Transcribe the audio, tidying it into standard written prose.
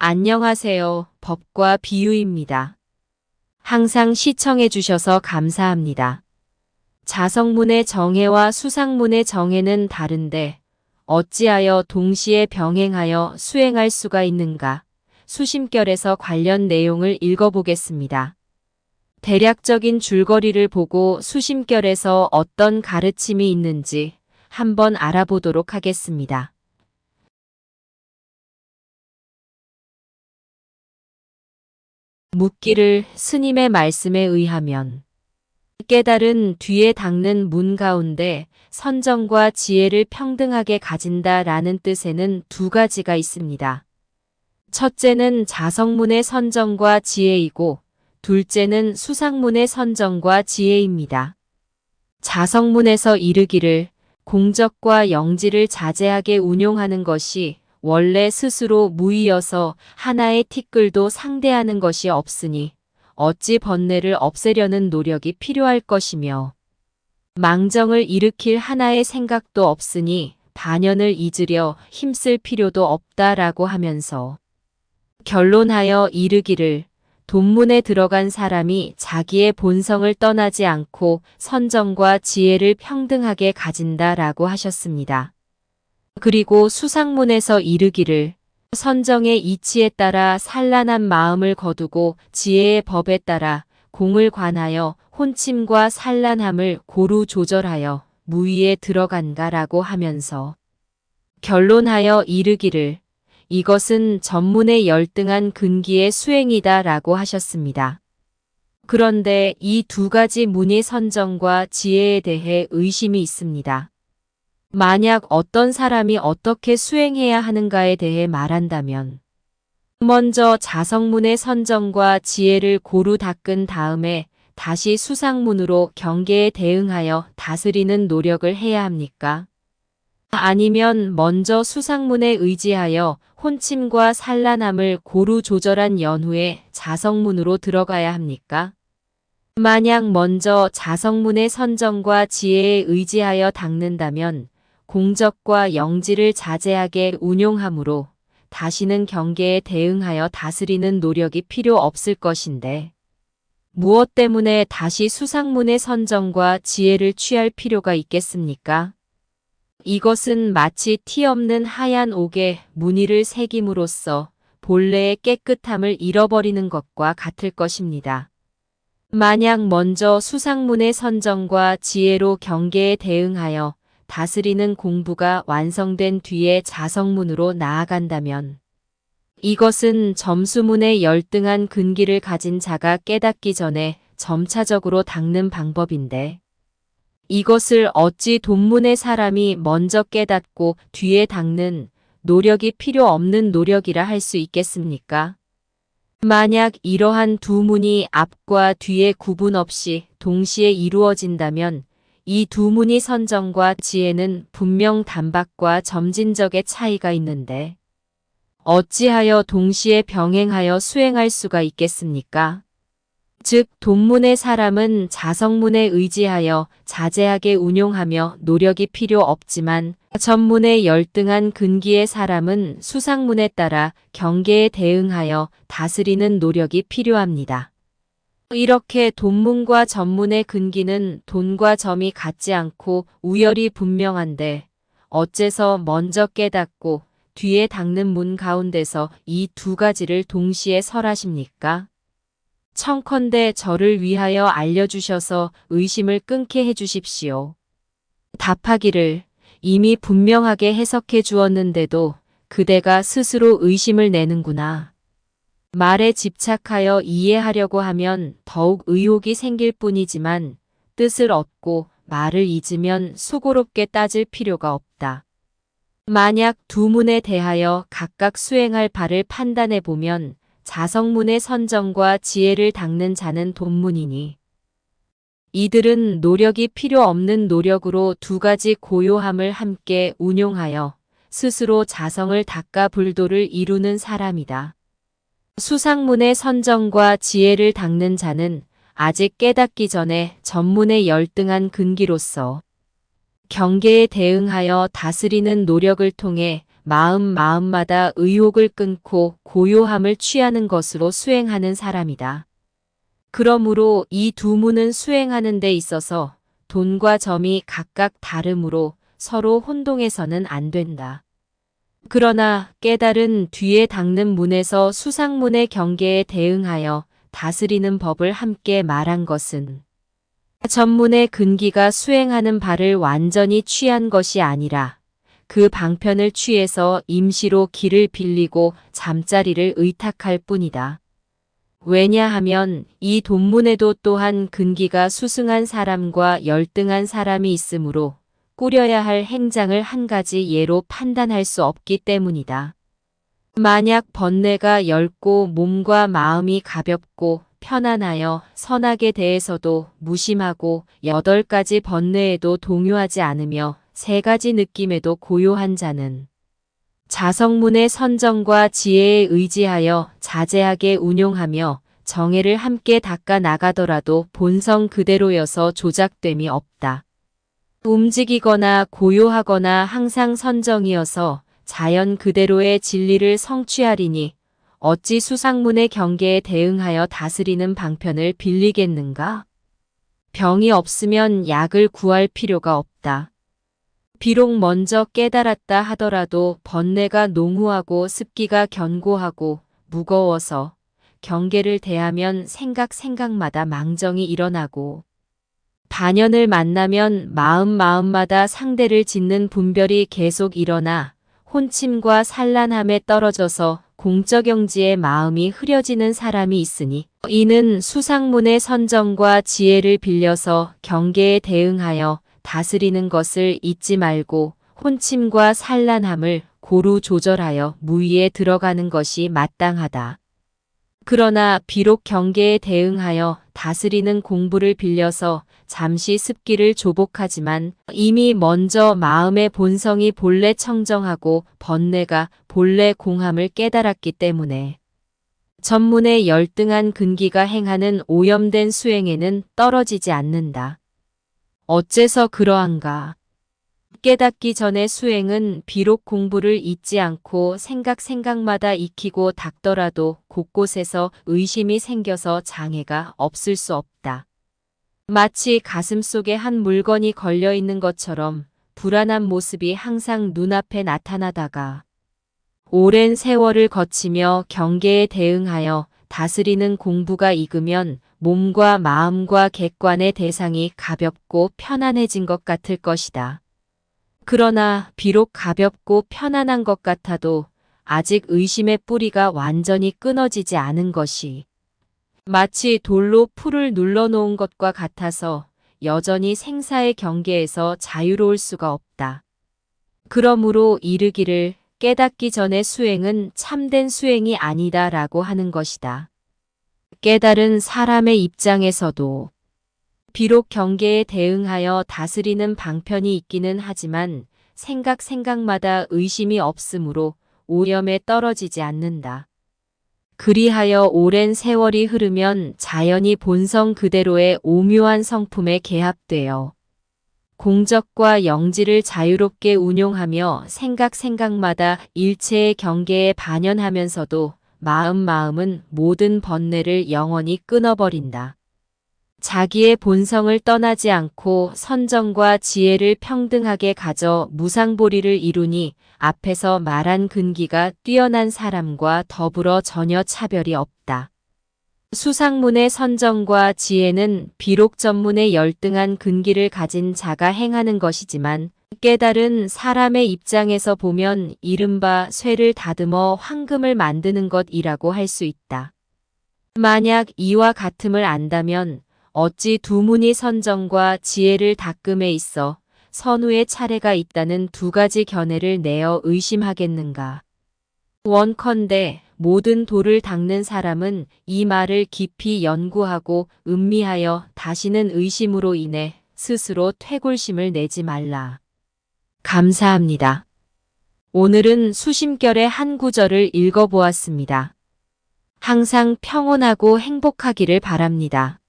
안녕하세요. 법과 비유입니다. 항상 시청해 주셔서 감사합니다. 자성문의 정해와 수상문의 정해는 다른데 어찌하여 동시에 병행하여 수행할 수가 있는가? 수심결에서 관련 내용을 읽어보겠습니다. 대략적인 줄거리를 보고 수심결에서 어떤 가르침이 있는지 한번 알아보도록 하겠습니다. 묻기를 스님의 말씀에 의하면 깨달은 뒤에 닦는 문 가운데 선정과 지혜를 평등하게 가진다라는 뜻에는 두 가지가 있습니다. 첫째는 자성문의 선정과 지혜이고 둘째는 수상문의 선정과 지혜입니다. 자성문에서 이르기를 공적과 영지를 자제하게 운용하는 것이 원래 스스로 무의여서 하나의 티끌도 상대하는 것이 없으니 어찌 번뇌를 없애려는 노력이 필요할 것이며 망정을 일으킬 하나의 생각도 없으니 반연을 잊으려 힘쓸 필요도 없다라고 하면서 결론하여 이르기를 돈문에 들어간 사람이 자기의 본성을 떠나지 않고 선정과 지혜를 평등하게 가진다라고 하셨습니다. 그리고 수상문에서 이르기를 선정의 이치에 따라 산란한 마음을 거두고 지혜의 법에 따라 공을 관하여 혼침과 산란함을 고루 조절하여 무위에 들어간다라고 하면서 결론하여 이르기를 이것은 전문의 열등한 근기의 수행이다라고 하셨습니다. 그런데 이 두 가지 문의 선정과 지혜에 대해 의심이 있습니다. 만약 어떤 사람이 어떻게 수행해야 하는가에 대해 말한다면 먼저 자성문의 선정과 지혜를 고루 닦은 다음에 다시 수상문으로 경계에 대응하여 다스리는 노력을 해야 합니까? 아니면 먼저 수상문에 의지하여 혼침과 산란함을 고루 조절한 연후에 자성문으로 들어가야 합니까? 만약 먼저 자성문의 선정과 지혜에 의지하여 닦는다면 공적과 영지를 자제하게 운용하므로 다시는 경계에 대응하여 다스리는 노력이 필요 없을 것인데 무엇 때문에 다시 수상문의 선정과 지혜를 취할 필요가 있겠습니까? 이것은 마치 티 없는 하얀 옥에 무늬를 새김으로써 본래의 깨끗함을 잃어버리는 것과 같을 것입니다. 만약 먼저 수상문의 선정과 지혜로 경계에 대응하여 다스리는 공부가 완성된 뒤에 자성문으로 나아간다면 이것은 점수문의 열등한 근기를 가진 자가 깨닫기 전에 점차적으로 닦는 방법인데 이것을 어찌 돈문의 사람이 먼저 깨닫고 뒤에 닦는 노력이 필요 없는 노력이라 할 수 있겠습니까? 만약 이러한 두 문이 앞과 뒤에 구분 없이 동시에 이루어진다면 이 두 문의 선정과 지혜는 분명 단박과 점진적의 차이가 있는데 어찌하여 동시에 병행하여 수행할 수가 있겠습니까? 즉 돈문의 사람은 자성문에 의지하여 자제하게 운용하며 노력이 필요 없지만 전문의 열등한 근기의 사람은 수상문에 따라 경계에 대응하여 다스리는 노력이 필요합니다. 이렇게 돈문과 전문의 근기는 돈과 점이 같지 않고 우열이 분명한데 어째서 먼저 깨닫고 뒤에 닦는 문 가운데서 이 두 가지를 동시에 설하십니까? 청컨대 저를 위하여 알려주셔서 의심을 끊게 해주십시오. 답하기를 이미 분명하게 해석해 주었는데도 그대가 스스로 의심을 내는구나. 말에 집착하여 이해하려고 하면 더욱 의혹이 생길 뿐이지만 뜻을 얻고 말을 잊으면 수고롭게 따질 필요가 없다. 만약 두 문에 대하여 각각 수행할 바를 판단해 보면 자성문의 선정과 지혜를 닦는 자는 돈문이니 이들은 노력이 필요 없는 노력으로 두 가지 고요함을 함께 운용하여 스스로 자성을 닦아 불도를 이루는 사람이다. 수상문의 선정과 지혜를 닦는 자는 아직 깨닫기 전에 전문의 열등한 근기로서 경계에 대응하여 다스리는 노력을 통해 마음마다 의욕을 끊고 고요함을 취하는 것으로 수행하는 사람이다. 그러므로 이 두 문은 수행하는 데 있어서 돈과 점이 각각 다르므로 서로 혼동해서는 안 된다. 그러나 깨달은 뒤에 닦는 문에서 수상문의 경계에 대응하여 다스리는 법을 함께 말한 것은 전문의 근기가 수행하는 바를 완전히 취한 것이 아니라 그 방편을 취해서 임시로 길을 빌리고 잠자리를 의탁할 뿐이다. 왜냐하면 이 돈문에도 또한 근기가 수승한 사람과 열등한 사람이 있으므로 꾸려야 할 행장을 한 가지 예로 판단할 수 없기 때문이다. 만약 번뇌가 엷고 몸과 마음이 가볍고 편안하여 선악에 대해서도 무심하고 8가지 번뇌에도 동요하지 않으며 3가지 느낌에도 고요한 자는 자성문의 선정과 지혜에 의지하여 자제하게 운용하며 정해를 함께 닦아 나가더라도 본성 그대로여서 조작됨이 없다. 움직이거나 고요하거나 항상 선정이어서 자연 그대로의 진리를 성취하리니 어찌 수상문의 경계에 대응하여 다스리는 방편을 빌리겠는가? 병이 없으면 약을 구할 필요가 없다. 비록 먼저 깨달았다 하더라도 번뇌가 농후하고 습기가 견고하고 무거워서 경계를 대하면 생각마다 망정이 일어나고 반연을 만나면 마음마다 상대를 짓는 분별이 계속 일어나 혼침과 산란함에 떨어져서 공적영지의 마음이 흐려지는 사람이 있으니 이는 수상문의 선정과 지혜를 빌려서 경계에 대응하여 다스리는 것을 잊지 말고 혼침과 산란함을 고루 조절하여 무의에 들어가는 것이 마땅하다. 그러나 비록 경계에 대응하여 다스리는 공부를 빌려서 잠시 습기를 조복하지만 이미 먼저 마음의 본성이 본래 청정하고 번뇌가 본래 공함을 깨달았기 때문에 전문의 열등한 근기가 행하는 오염된 수행에는 떨어지지 않는다. 어째서 그러한가? 깨닫기 전의 수행은 비록 공부를 잊지 않고 생각마다 익히고 닦더라도 곳곳에서 의심이 생겨서 장애가 없을 수 없다. 마치 가슴속에 한 물건이 걸려 있는 것처럼 불안한 모습이 항상 눈앞에 나타나다가 오랜 세월을 거치며 경계에 대응하여 다스리는 공부가 익으면 몸과 마음과 객관의 대상이 가볍고 편안해진 것 같을 것이다. 그러나 비록 가볍고 편안한 것 같아도 아직 의심의 뿌리가 완전히 끊어지지 않은 것이 마치 돌로 풀을 눌러놓은 것과 같아서 여전히 생사의 경계에서 자유로울 수가 없다. 그러므로 이르기를 깨닫기 전의 수행은 참된 수행이 아니다라고 하는 것이다. 깨달은 사람의 입장에서도 비록 경계에 대응하여 다스리는 방편이 있기는 하지만 생각마다 의심이 없으므로 오염에 떨어지지 않는다. 그리하여 오랜 세월이 흐르면 자연히 본성 그대로의 오묘한 성품에 개합되어 공적과 영지를 자유롭게 운용하며 생각마다 일체의 경계에 반연하면서도 마음은 모든 번뇌를 영원히 끊어버린다. 자기의 본성을 떠나지 않고 선정과 지혜를 평등하게 가져 무상보리를 이루니 앞에서 말한 근기가 뛰어난 사람과 더불어 전혀 차별이 없다. 수상문의 선정과 지혜는 비록 전문의 열등한 근기를 가진 자가 행하는 것이지만 깨달은 사람의 입장에서 보면 이른바 쇠를 다듬어 황금을 만드는 것이라고 할 수 있다. 만약 이와 같음을 안다면 어찌 두 문이 선정과 지혜를 닦음에 있어 선우의 차례가 있다는 2가지 견해를 내어 의심하겠는가. 원컨대 모든 도를 닦는 사람은 이 말을 깊이 연구하고 음미하여 다시는 의심으로 인해 스스로 퇴골심을 내지 말라. 감사합니다. 오늘은 수심결의 한 구절을 읽어보았습니다. 항상 평온하고 행복하기를 바랍니다.